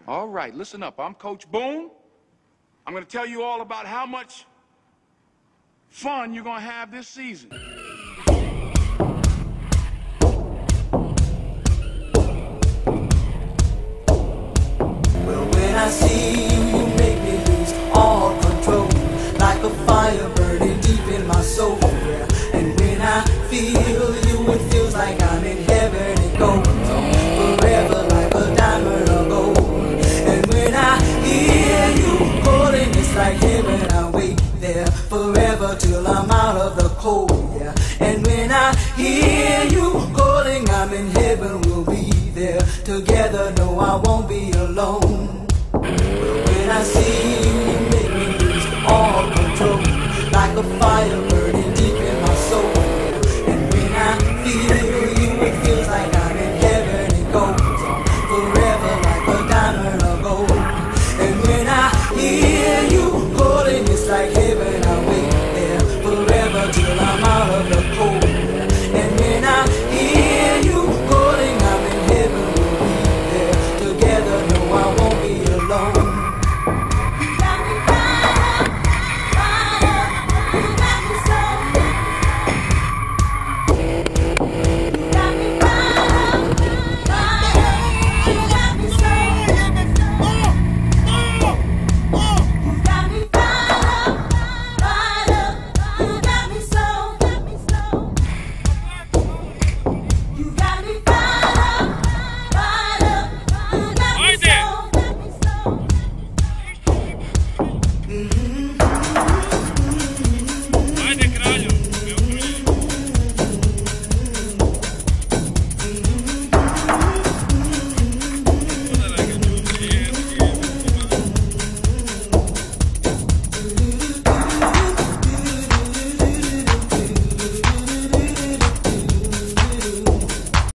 All right, listen up. I'm Coach Boone. I'm going to tell you all about how much fun you're going to have this season. Well, when I see you, you make me lose all control, like a fire burning deep in my soul. Yeah. And when I feel you, it feels like I'm in heaven. It goes on forever like a diamond of gold. And when I hear you calling, it's like heaven. I wait there forever till I'm out of the cold. Yeah. And when I hear you calling, I'm in heaven. We'll be there together. No, I won't be alone. When I see you, you make me lose all control, like a fire